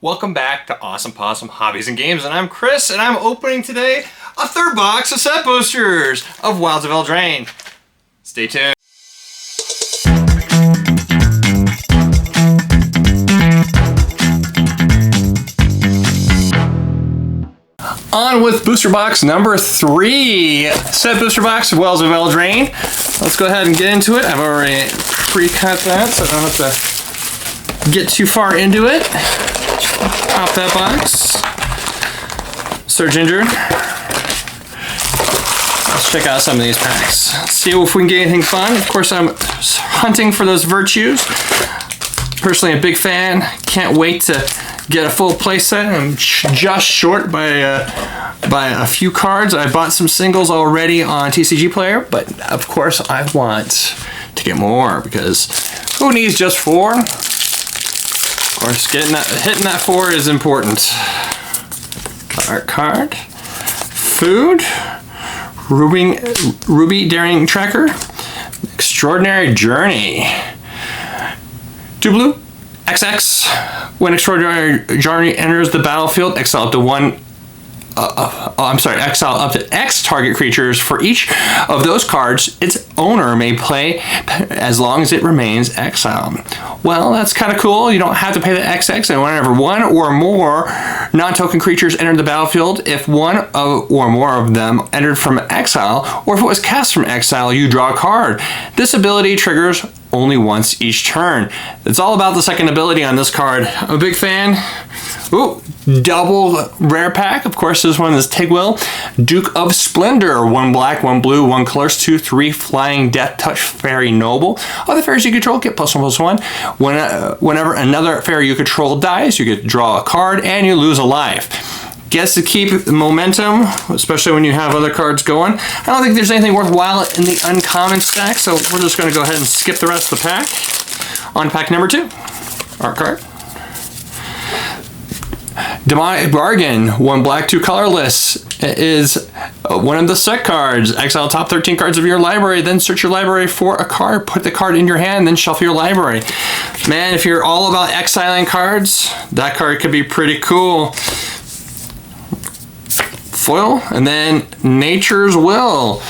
Welcome back to Awesome Possum Hobbies and Games, and I'm Chris, and I'm opening today a third box of set boosters of Wilds of Eldraine. Stay tuned. On with booster box number 3, set booster box of Wilds of Eldraine. Let's go ahead and get into it. I've already pre-cut that, so I don't have to get too far into it. Pop that box. Sir Ginger. Let's check out some of these packs. Let's see if we can get anything fun. Of course, I'm hunting for those virtues. Personally, a big fan. Can't wait to get a full play set. I'm just short by a few cards. I bought some singles already on TCG Player, but of course I want to get more because who needs just 4? Of course, hitting that 4 is important. Card. Food. Ruby Daring Tracker. Extraordinary Journey. 2 blue. XX. When Extraordinary Journey enters the battlefield, exile up to exile up to X target creatures. For each of those cards, its owner may play as long as it remains exiled. Well, that's kind of cool. You don't have to pay the XX, and whenever one or more non-token creatures enter the battlefield, if one or more of them entered from exile, or if it was cast from exile, you draw a card. This ability triggers only once each turn. It's all about the second ability on this card. I'm a big fan. Ooh, double rare pack. Of course, this one is Tigwill. Duke of Splendor. 1 black, 1 blue, 1 colors, 2, 3 flying death touch fairy noble. Other fairies you control get +1/+1. Whenever another fairy you control dies, you get to draw a card and you lose a life. Gets to keep the momentum, especially when you have other cards going. I don't think there's anything worthwhile in the uncommon stack, so we're just going to go ahead and skip the rest of the pack. On pack number 2, art card. Demonic Bargain, 1 black, 2 colorless. It is one of the set cards. Exile top 13 cards of your library, then search your library for a card, put the card in your hand, then shuffle your library. Man, if you're all about exiling cards, that card could be pretty cool. Foil, and then Nature's Will.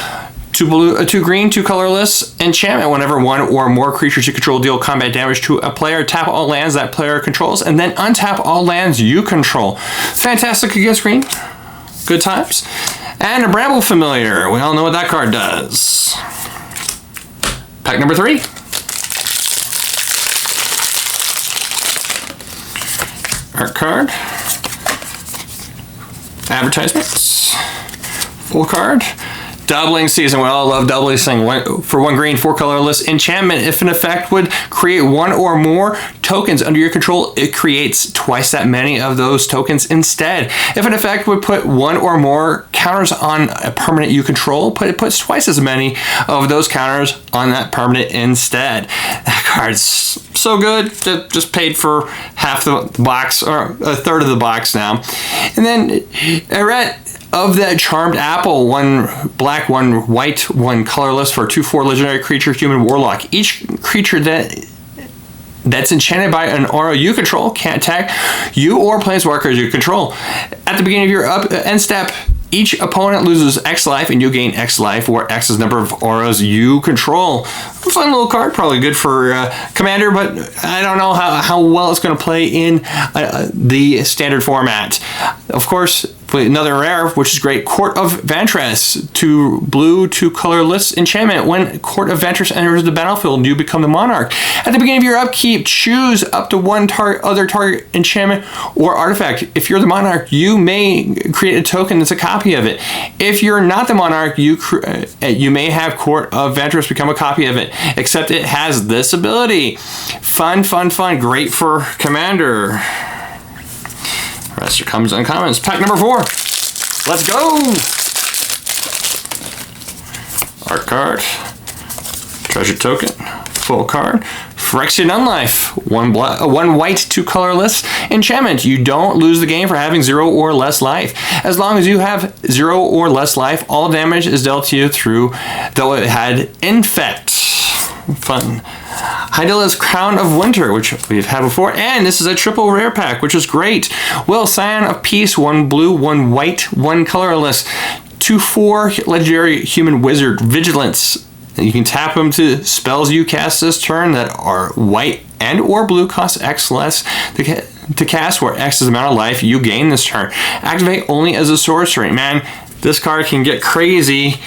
2 blue, 2 green, 2 colorless. Enchantment. Whenever one or more creatures you control deal combat damage to a player, tap all lands that player controls, and then untap all lands you control. Fantastic against green. Good times. And a Bramble Familiar. We all know what that card does. Pack number 3. Art card. Advertisements. Full card. Doubling Season. We all love doubling season. For 1 green, 4 colorless. Enchantment. If an effect would create 1 or more tokens under your control, it creates twice that many of those tokens instead. If an effect would put 1 or more counters on a permanent you control, it puts twice as many of those counters on that permanent instead. That card's so good. Just paid for half the box, or a third of the box now. And then I read of that Charmed Apple, 1 black, 1 white, 1 colorless for 2/4 legendary creature, human warlock. Each creature that's enchanted by an aura you control can't attack you or planeswalkers you control. At the beginning of your end step, each opponent loses X life and you gain X life, or X is number of auras you control. Fun little card, probably good for Commander, but I don't know how well it's going to play in the standard format. Of course, another rare, which is great, Court of Ventress. 2 blue, 2 colorless. Enchantment. When Court of Ventress enters the battlefield, you become the monarch. At the beginning of your upkeep, choose up to 1 other target enchantment or artifact. If you're the monarch, you may create a token that's a copy of it. If you're not the monarch, you may have Court of Ventress become a copy of it, except it has this ability. Fun. Great for Commander. Rest comes uncommons. Pack number 4. Let's go. Art card. Treasure token. Full card. Phyrexian Unlife. 1 black, 1 white, 2 colorless. Enchantment. You don't lose the game for having 0 or less life. As long as you have 0 or less life, all damage is dealt to you through, though it had infect. Fun. Hydaelyn's Crown of Winter, which we've had before, and this is a triple rare pack, which is great. Will, Scion of Peace, 1 blue, 1 white, 1 colorless, 2/4 legendary human wizard, Vigilance. You can tap them to spells you cast this turn that are white and or blue, cost X less to cast, where X is the amount of life you gain this turn. Activate only as a sorcery. Man, this card can get crazy.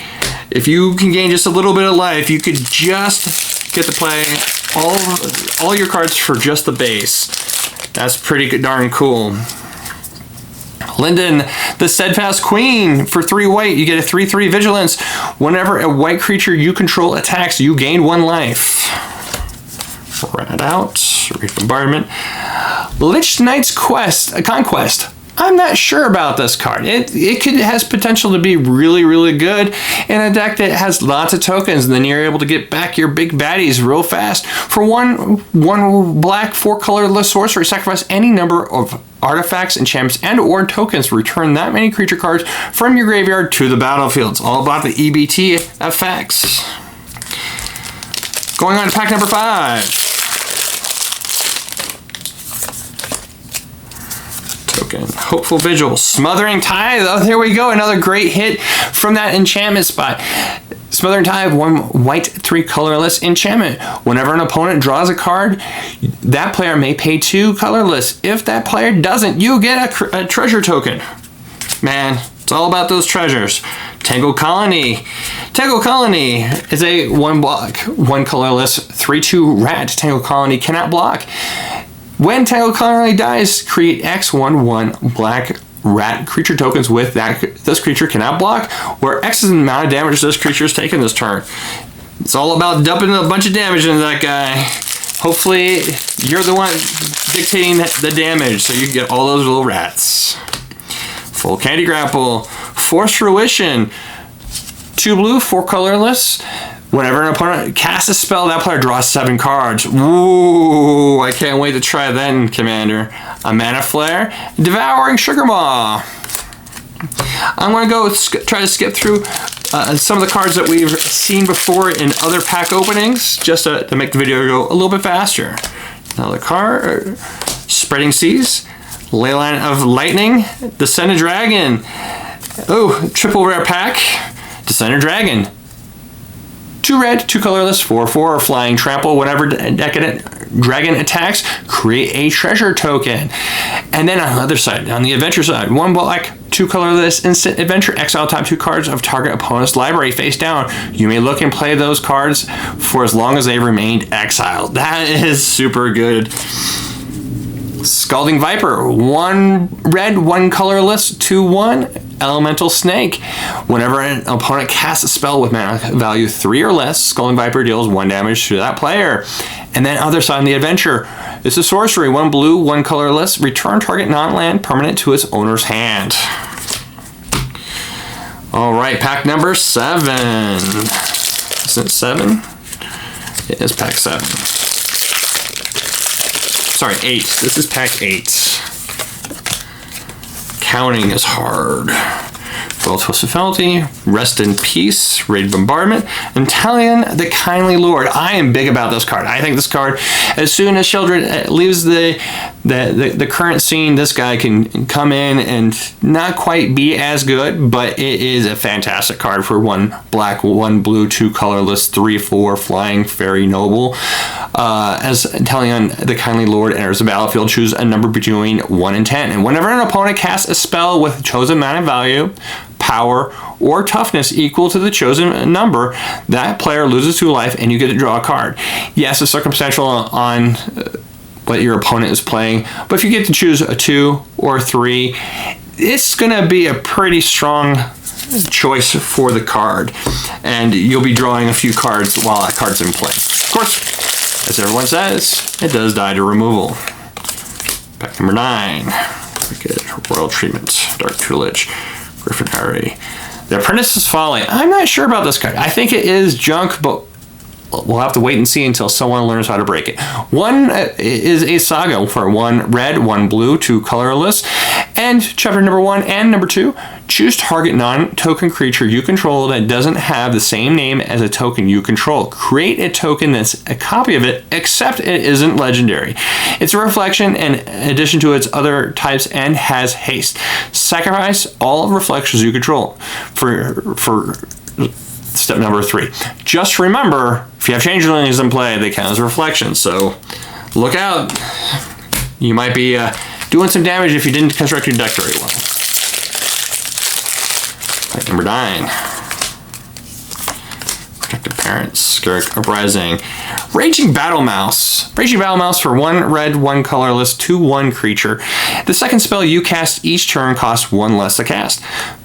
If you can gain just a little bit of life, you could just get to play all your cards for just the base. That's pretty darn cool. Linden, the Steadfast Queen. For 3 white, you get a 3/3 Vigilance. Whenever a white creature you control attacks, you gain 1 life. Rat out. Read Bombardment. Lich Knight's Conquest. I'm not sure about this card. It has potential to be really, really good in a deck that has lots of tokens, and then you're able to get back your big baddies real fast. For one black, 4 colorless sorcery, sacrifice any number of artifacts, enchantments, and or tokens. Return that many creature cards from your graveyard to the battlefield. It's all about the EBT effects. Going on to pack number 5. Token. Hopeful Vigil. Smothering Tithe. Oh, there we go. Another great hit from that enchantment spot. Smothering Tithe, 1 white, 3 colorless enchantment. Whenever an opponent draws a card, that player may pay 2 colorless. If that player doesn't, you get a treasure token. Man, it's all about those treasures. Tangled Colony. Tangled Colony is a 1 block, 1 colorless, 3/2 rat. Tangled Colony cannot block. When Tangled Colony dies, create X/1/1 black rat creature tokens with this creature cannot block, where X is the amount of damage this creature is taking this turn. It's all about dumping a bunch of damage into that guy. Hopefully, you're the one dictating the damage, so you can get all those little rats. Full Candy Grapple. Force Fruition. 2 blue, 4 colorless. Whenever an opponent casts a spell, that player draws 7 cards. Ooh, I can't wait to try that, Commander. A Mana Flare. Devouring Sugar Maw. I'm going to go try to skip through some of the cards that we've seen before in other pack openings, just to make the video go a little bit faster. Another card. Spreading Seas. Leyline of Lightning. Descended Dragon. Oh, triple rare pack. Descended Dragon. 2 red, 2 colorless, 4/4 flying trample. Whenever decadent dragon attacks, create a treasure token. And then on the other side, on the adventure side, 1 black, 2 colorless instant adventure. Exile top 2 cards of target opponent's library face down. You may look and play those cards for as long as they remained exiled. That is super good. Scalding Viper, 1 red, 1 colorless, 2/1 elemental snake. Whenever an opponent casts a spell with mana value 3 or less, Scalding Viper deals 1 damage to that player. And then other side of the adventure, it's a sorcery, 1 blue, 1 colorless, return target non-land permanent to its owner's hand. All right, pack number 7. Isn't it 7? It is pack 7. Sorry, 8. This is pack 8. Counting is hard. Wilds of Eldraine, Rest in Peace, Raid Bombardment, and Talion the Kindly Lord. I am big about this card. I think this card, as soon as Sheldred leaves the current scene, this guy can come in and not quite be as good, but it is a fantastic card for 1 black, 1 blue, 2 colorless, 3/4 flying fairy noble. As Talion the Kindly Lord enters the battlefield, choose a number between 1 and 10. And whenever an opponent casts a spell with chosen mana value, power, or toughness equal to the chosen number, that player loses 2 life and you get to draw a card. Yes, it's circumstantial on what your opponent is playing, but if you get to choose a 2 or 3, it's going to be a pretty strong choice for the card, and you'll be drawing a few cards while that card's in play. Of course, as everyone says, it does die to removal. Pack number 9. Wicked, Royal Treatment, Dark Tutelage, Griffin Harry. The Apprentice's Folly. I'm not sure about this card. I think it is junk, but we'll have to wait and see until someone learns how to break it. One is a saga for 1 red, 1 blue, 2 colorless. And chapter number 1 and number 2, choose target non-token creature you control that doesn't have the same name as a token you control. Create a token that's a copy of it, except it isn't legendary. It's a reflection in addition to its other types and has haste. Sacrifice all reflections you control. For step number 3. Just remember, if you have changelings in play, they count as reflections, so look out. You might be doing some damage if you didn't construct your deck very well. Pack number 9. Protective Parents, Skirk Uprising. Raging Battle Mouse. Raging Battle Mouse for 1 red, 1 colorless, 2/1 creature. The second spell you cast each turn costs 1 less to cast.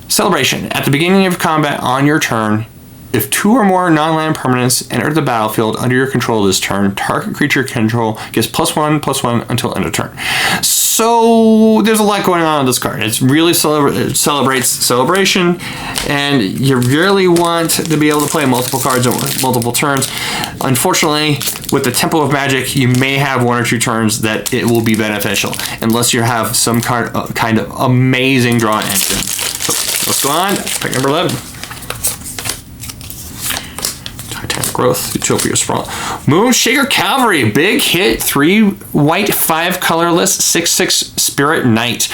Celebration. At the beginning of combat on your turn, if 2 or more non-land permanents enter the battlefield under your control this turn, target creature control gets +1/+1 until end of turn. So there's a lot going on with this card. It really celebrates celebration, and you really want to be able to play multiple cards on multiple turns. Unfortunately, with the Temple of Magic, you may have 1 or 2 turns that it will be beneficial, unless you have some kind of amazing draw engine. So let's go on. Pick number 11. Titanic Growth, Utopia Sprawl. Moonshaker Cavalry, big hit, 3 white, 5 colorless, 6/6 Spirit Knight.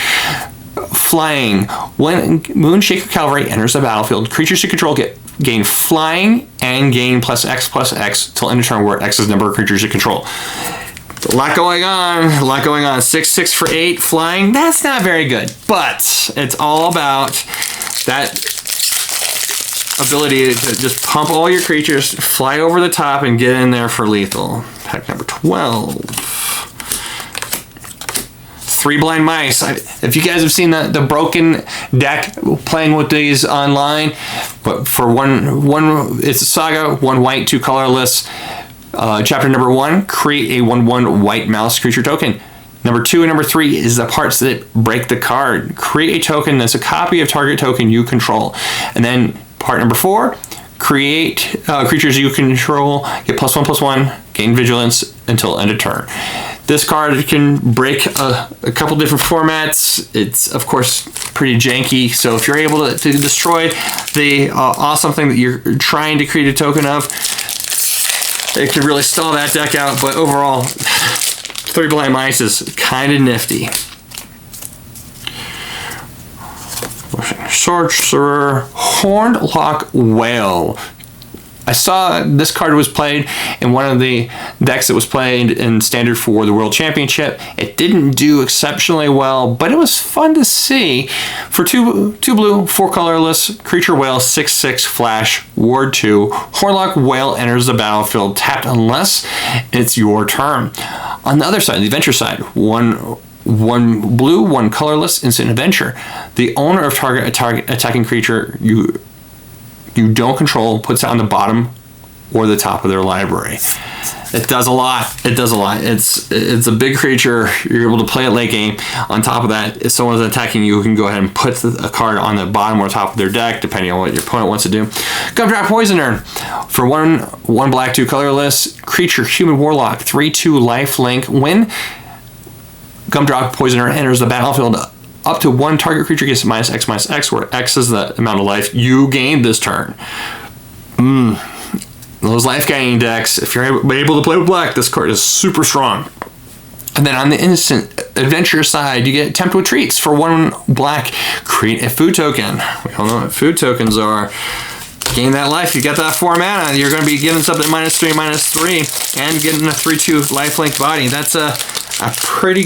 Flying. When Moonshaker Cavalry enters the battlefield, creatures you control gain flying and gain +X/+X till end of turn, where X is the number of creatures you control. A lot going on. 6/6 for 8 flying. That's not very good, but it's all about that ability to just pump all your creatures, fly over the top, and get in there for lethal. Pack number 12. 3 Blind Mice. If you guys have seen the broken deck playing with these online, but for one it's a saga, 1 white, 2 colorless. Chapter number 1, create a 1/1 white mouse creature token. Number 2 and number 3 is the parts that break the card. Create a token that's a copy of target token you control. And then part number 4, create creatures you control, get +1/+1, gain vigilance until end of turn. This card can break a couple different formats. It's, of course, pretty janky, so if you're able to destroy the awesome thing that you're trying to create a token of, it can really stall that deck out, but overall, 3 Blind Mice is kind of nifty. Sorcerer, Horned Lock Whale. I saw this card was played in one of the decks that was played in Standard for the World Championship. It didn't do exceptionally well, but it was fun to see. For 2 blue, 4 colorless, creature whale, 6/6 flash, ward 2. Hornlock Whale enters the battlefield tapped unless it's your turn. On the other side, the adventure side, 1 blue, 1 colorless, instant adventure. The owner of target attacking creature you don't control puts it on the bottom or the top of their library. It does a lot. It's a big creature. You're able to play it late game. On top of that, if someone's attacking you, you can go ahead and put a card on the bottom or top of their deck, depending on what your opponent wants to do. Gumdrop Poisoner. For 1 black, 2 colorless, creature, human warlock, 3/2 lifelink. When Gumdrop Poisoner enters the battlefield, up to 1 target creature gets -X/-X, where X is the amount of life you gained this turn. Those life gaining decks, if you're able to play with black, this card is super strong. And then on the instant adventure side, you get Tempt with Treats. For 1 black, create a food token. We all know what food tokens are. Gain that life, you get that 4 mana, you're going to be getting something -3/-3, and getting a 3/2 lifelink body. That's a pretty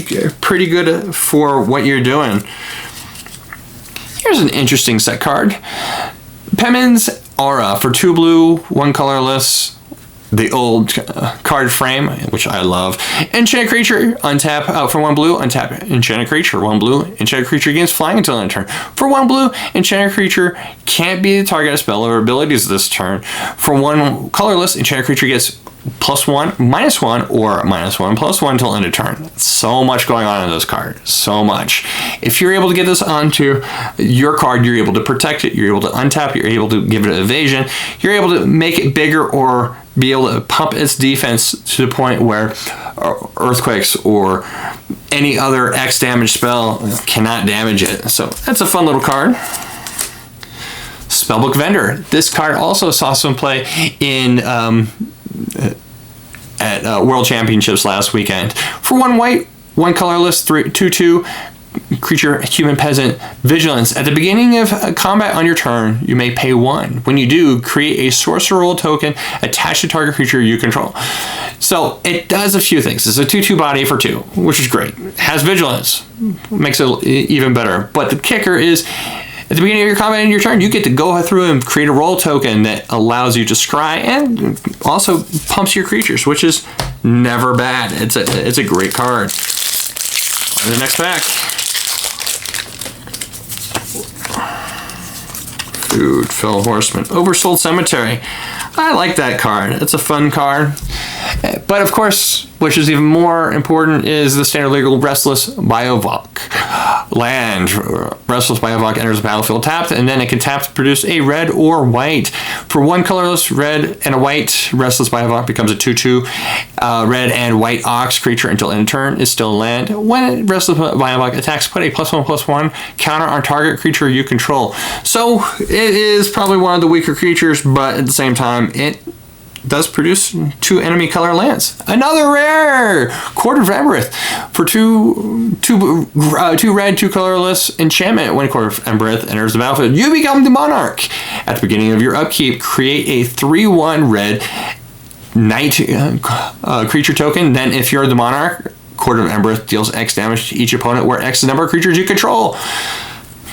good for what you're doing. Here's an interesting set card. Pemin's Aura. For 2 blue, 1 colorless, the old card frame, which I love. Enchanted creature, untap out for 1 blue, untap enchanted creature. 1 blue, enchanted creature gains flying until end of turn. For 1 blue, enchanted creature can't be the target of spell or abilities this turn. For 1 colorless, enchanted creature gets +1, -1, or -1/+1 until end of turn. So much going on in this card. So much. If you're able to get this onto your card, you're able to protect it, you're able to untap, you're able to give it an evasion, you're able to make it bigger or be able to pump its defense to the point where earthquakes or any other X damage spell cannot damage it. So that's a fun little card. Spellbook Vendor. This card also saw some play in at World Championships last weekend. For 1 white, 1 colorless, 2/2 creature, human peasant, vigilance. At the beginning of combat on your turn, you may pay 1. When you do, create a sorcerer role token attached to target creature you control. So it does a few things. It's a 2/2 body for 2, which is great. It has vigilance, makes it even better. But the kicker is, at the beginning of your combat in your turn, you get to go through and create a role token that allows you to scry and also pumps your creatures, which is never bad. It's a great card. On to the next pack. Food, Fell Horseman, Oversold Cemetery. I like that card. It's a fun card. But of course, which is even more important, is the standard legal Restless Biovok. Land. Restless Biovok enters the battlefield tapped, and then it can tap to produce a red or white. For 1 colorless red and a white, Restless Biovok becomes a 2/2 red and white ox creature until end of turn is still land. When Restless Biovok attacks, put a +1/+1 counter on target creature you control. So it is probably one of the weaker creatures, but at the same time, it does produce 2 enemy color lands. Another rare! Court of Embereth. For 2 red, 2 colorless enchantment. When Court of Embereth enters the battlefield, you become the monarch. At the beginning of your upkeep, create a 3/1 red knight creature token. Then if you're the monarch, Court of Embereth deals X damage to each opponent, where X is the number of creatures you control.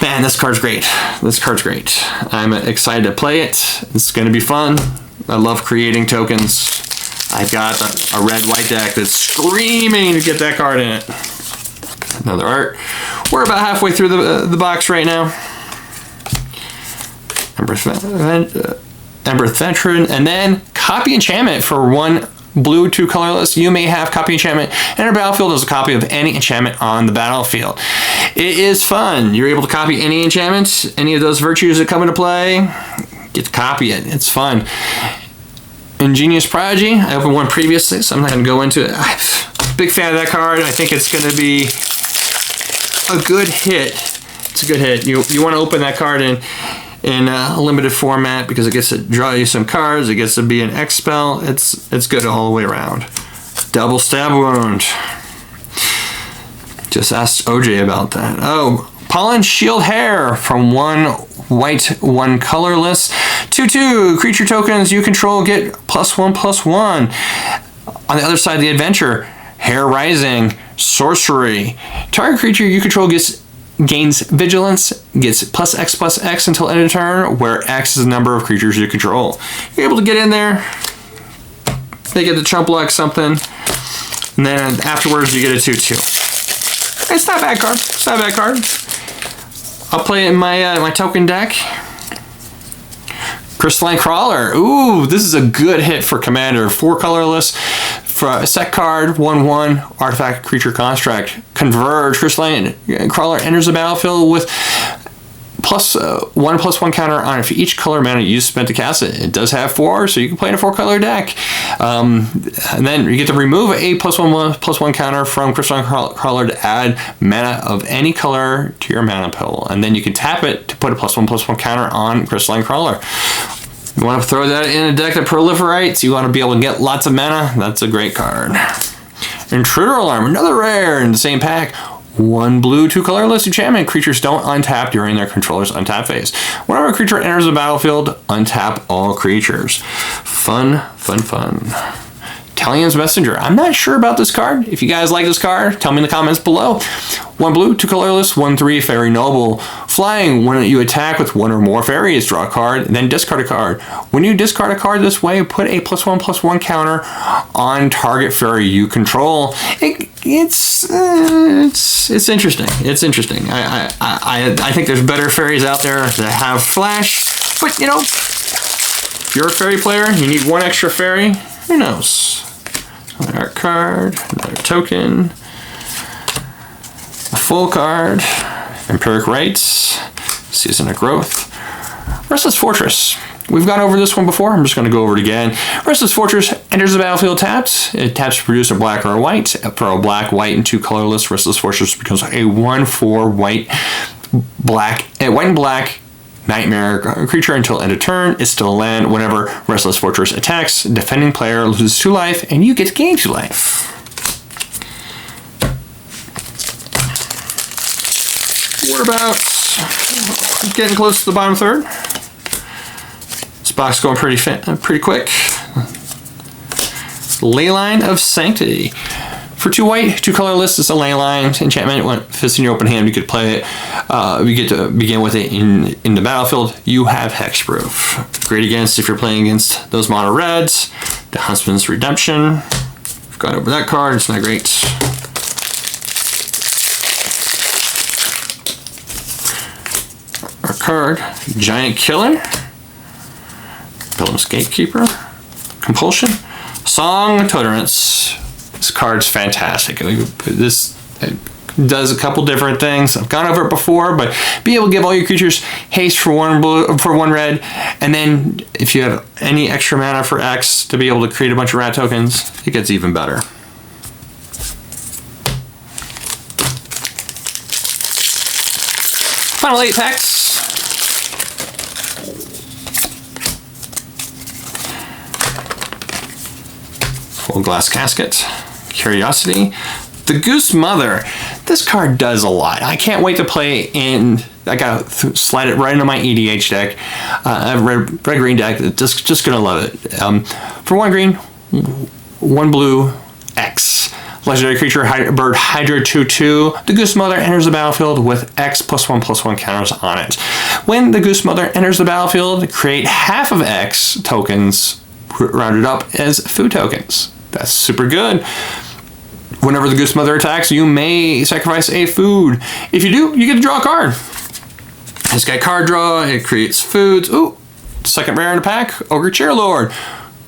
Man, this card's great. This card's great. I'm excited to play it. It's going to be fun. I love creating tokens. I've got a red-white deck that's screaming to get that card in it. Another art. We're about halfway through the box right now. Embereth Veteran, and then Copy Enchantment for 1 blue, 2 colorless. You may have Copy Enchantment enter battlefield as a copy of any enchantment on the battlefield. It is fun. You're able to copy any enchantments, any of those virtues that come into play. Get to copy it. It's fun. Ingenious Prodigy. I opened one previously, so I'm not going to go into it. I'm a big fan of that card. I think it's going to be a good hit. It's a good hit. You want to open that card in a limited format because it gets to draw you some cards. It gets to be an X spell. It's good all the way around. Double Stab Wound. Just asked OJ about that. Oh, Pollen Shield Hair from 1 white, 1 colorless. 2/2 creature tokens you control get +1/+1. On the other side of the adventure, Hair Rising, Sorcery. Target creature you control gains vigilance, gets +X/+X until end of turn, where X is the number of creatures you control. You're able to get in there, they get the chump block something, and then afterwards you get a 2/2. It's not a bad card. It's not a bad card. I'll play it in my token deck. Crystalline Crawler. Ooh, this is a good hit for Commander. 4 colorless. For a set card, 1/1 artifact creature construct. Converge. Crystalline Crawler enters the battlefield with +1/+1 counter on it for each color mana you spent to cast it. It does have 4, so you can play in a 4-color deck. And then you get to remove a +1/+1 counter from Crystalline Crawler to add mana of any color to your mana pool. And then you can tap it to put a +1/+1 counter on Crystalline Crawler. You want to throw that in a deck that proliferates, you want to be able to get lots of mana, that's a great card. Intruder Alarm, another rare in the same pack. 1 blue, 2 colorless enchantment. Creatures don't untap during their controller's untap phase. Whenever a creature enters the battlefield, untap all creatures. Fun, fun, fun. Talian's Messenger. I'm not sure about this card. If you guys like this card, tell me in the comments below. 1 blue, 2 colorless, 1/3 Fairy Noble. Flying. When you attack with 1 or more fairies, draw a card, then discard a card. When you discard a card this way, put a +1/+1 counter on target fairy you control. It's interesting. It's interesting. I think there's better fairies out there that have flash, but you know, if you're a fairy player, you need 1 extra fairy. Who knows? Another art card, another token, a full card, Empiric Rites, Season of Growth, Restless Fortress. We've gone over this one before. I'm just going to go over it again. Restless Fortress enters the battlefield tapped. It taps to produce a black or a white. For a black, white, and 2 colorless, Restless Fortress becomes a 1/4 white, black, white and black nightmare creature until end of turn. It's still a land. Whenever Restless Fortress attacks, defending player loses 2 life, and you get to gain 2 life. We're about getting close to the bottom third. This box going pretty quick. Leyline of Sanctity. For 2 white, 2 colorless, it's a leyline enchantment. When if it's in your open hand, you could play it. You get to begin with it in the battlefield. You have hexproof. Great against if you're playing against those mono reds. The Huntsman's Redemption. We've gone over that card. It's not great. Our card, Giant Killer. Pilgrim's Gatekeeper. Compulsion. Song of Tolerance. This card's fantastic. This does a couple different things. I've gone over it before, but be able to give all your creatures haste for 1 blue, for 1 red, and then if you have any extra mana for X to be able to create a bunch of rat tokens, it gets even better. Final 8 packs. Full Glass Casket. Curiosity. The Goose Mother. This card does a lot. I can't wait to play in. I gotta slide it right into my EDH deck. I have a red-green deck. Just gonna love it. For 1 green, 1 blue, X. Legendary creature, bird Hydra 2/2. The Goose Mother enters the battlefield with X +1/+1 counters on it. When the Goose Mother enters the battlefield, create half of X tokens rounded up as food tokens. That's super good. Whenever the Goose Mother attacks, you may sacrifice a food. If you do, you get to draw a card. It's got card draw, it creates foods. Ooh, second rare in the pack, Ogre Cheerlord.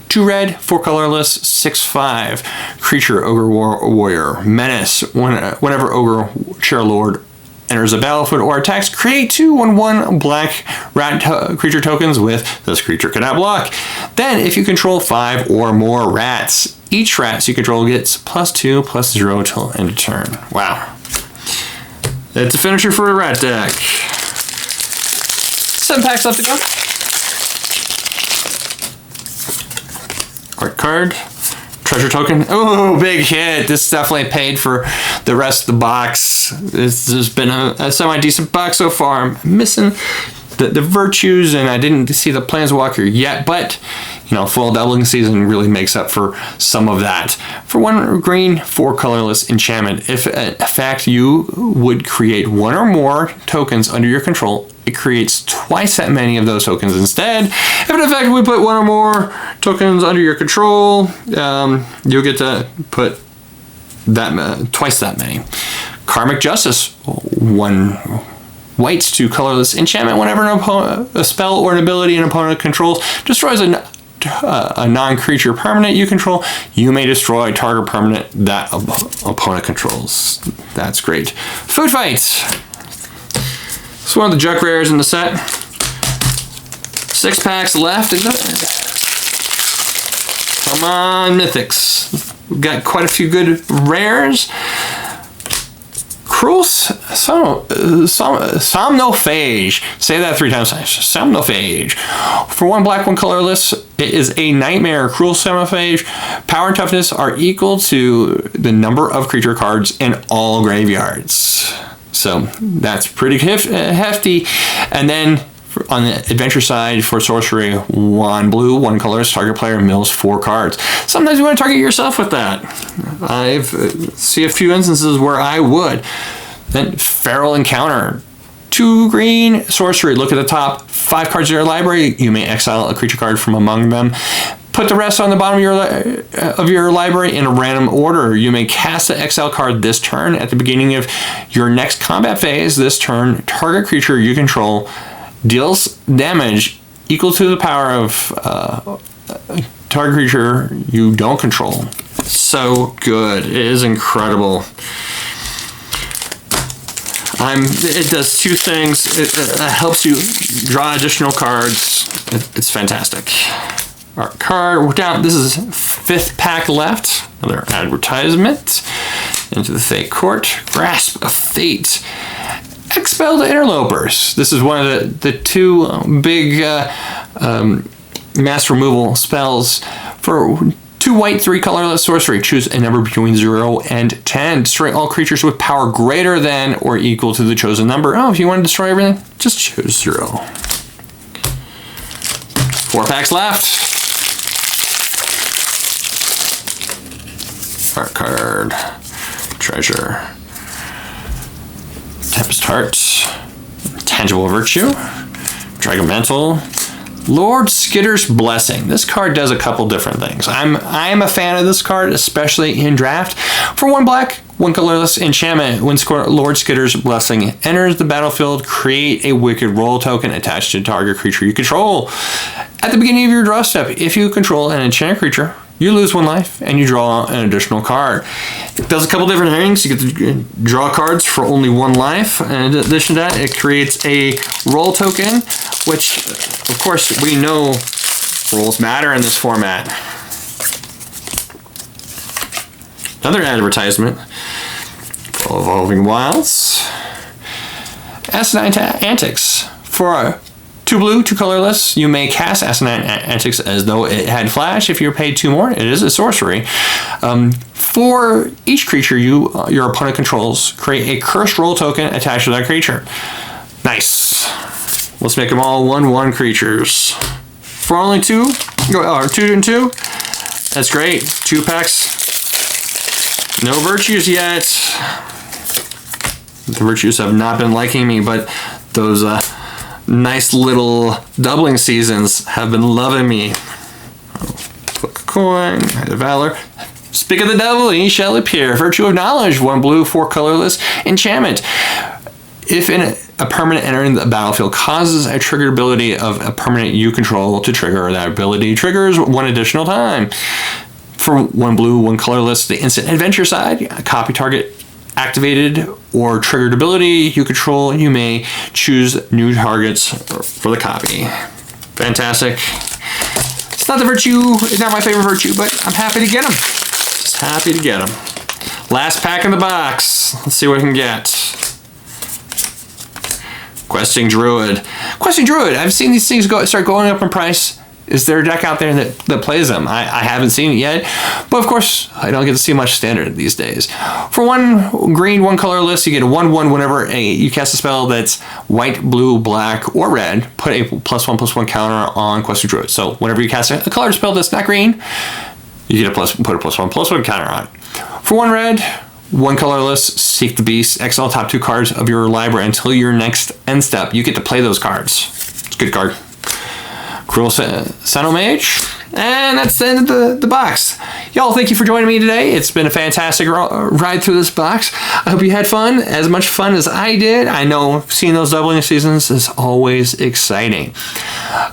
2 red, 4 colorless, 6/5. Creature, Ogre Warrior. Menace. Whenever Ogre Cheerlord enters the battlefield or attacks, create 2 1/1 black rat creature tokens with this creature cannot block. Then, if you control 5 or more rats, each rat you control gets +2/+0 till end of turn. Wow. That's a finisher for a rat deck. 7 packs left to go. Art card. Treasure token. Oh, big hit. This definitely paid for the rest of the box. This has been a semi-decent box so far. I'm missing the virtues, and I didn't see the Planeswalker yet, but you know, full doubling season really makes up for some of that. For 1 green, 4 colorless enchantment. If in fact you would create 1 or more tokens under your control, it creates twice that many of those tokens instead. If in fact we put 1 or more tokens under your control, you'll get to put that twice that many. Karmic Justice. 1 white, 2 colorless enchantment. Whenever a spell or an ability an opponent controls destroys a non-creature permanent you control, you may destroy a target permanent that opponent controls. That's great. Food Fight. It's one of the junk rares in the set. 6 packs left. Come on, Mythics. We've got quite a few good rares. Cruel Somnophage. Say that 3 times. Somnophage. For 1 black, 1 colorless, it is a nightmare. Cruel Somnophage. Power and toughness are equal to the number of creature cards in all graveyards. So that's pretty hefty. And then on the adventure side, for sorcery, 1 blue, 1 colorless, target player mills 4 cards. Sometimes you want to target yourself with that. I see a few instances where I would. Then Feral Encounter. 2 green, sorcery. Look at the top 5 cards of your library. You may exile a creature card from among them. Put the rest on the bottom of your library in a random order. You may cast the exile card this turn. At the beginning of your next combat phase this turn, target creature you control deals damage equal to the power of target creature you don't control. So good. It is incredible. It does two things. It helps you draw additional cards. It's fantastic. Our card, we're down. This is 5th pack left. Another advertisement. Into the Fate Court. Grasp of Fate. Expel the Interlopers. This is one of the two big mass removal spells for 2 white, 3 colorless sorcery. Choose a number between 0 and 10. Destroy all creatures with power greater than or equal to the chosen number. Oh, if you want to destroy everything, just choose 0. 4 packs left. Art card. Treasure. Tempest Heart. Tangible Virtue. Dragon Mantle. Lord Skitter's Blessing. This card does a couple different things. I'm a fan of this card, especially in draft. For 1 black, 1 colorless enchantment. When Lord Skitter's Blessing enters the battlefield, create a Wicked Roll token attached to target creature you control. At the beginning of your draw step, if you control an enchanted creature, you lose 1 life and you draw an additional card. It does a couple different things. You get to draw cards for only 1 life. And in addition to that, it creates a roll token, which, of course, we know rolls matter in this format. Another advertisement. Evolving Wilds. Asinine Antics. For 2 blue, 2 colorless, you may cast Asinine Antics as though it had flash. If you're paid 2 more, it is a sorcery. For each creature your opponent controls, create a cursed roll token attached to that creature. Nice. Let's make them all 1/1 creatures. For only 2, or 2 and 2, that's great. 2 packs. No virtues yet. The virtues have not been liking me, but those nice little doubling seasons have been loving me. Flip a coin, Knight of Valor. Speak of the devil, he shall appear. Virtue of Knowledge, 1 blue, 4 colorless enchantment. If a permanent entering the battlefield causes a triggered ability of a permanent you control to trigger, that ability triggers 1 additional time. For 1 blue, 1 colorless, the instant adventure side, copy target activated or triggered ability you control, you may choose new targets for the copy. Fantastic. It's not the virtue, it's not my favorite virtue, but I'm happy to get them. Just happy to get them. Last pack in the box. Let's see what we can get. Questing Druid. Questing Druid, I've seen these things start going up in price. Is there a deck out there that plays them? I haven't seen it yet, but of course, I don't get to see much standard these days. For 1 green, 1 colorless, you get a 1/1 whenever you cast a spell that's white, blue, black, or red. Put a +1/+1 counter on Questing Druid. So whenever you cast a colored spell that's not green, you get put a +1/+1 counter on. For 1 red, 1 colorless, Seek the Beast, exile top 2 cards of your library until your next end step. You get to play those cards. It's a good card. Cruel Mage. And that's the end of the box. Y'all, thank you for joining me today. It's been a fantastic ride through this box. I hope you had fun, as much fun as I did. I know seeing those doubling seasons is always exciting.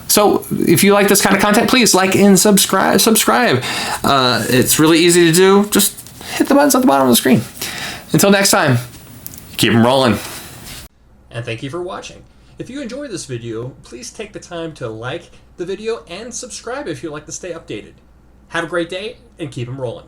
So if you like this kind of content, please like and subscribe. It's really easy to do. Just hit the buttons at the bottom of the screen. Until next time, keep them rolling. And thank you for watching. If you enjoyed this video, please take the time to like the video and subscribe if you'd like to stay updated. Have a great day and keep them rolling.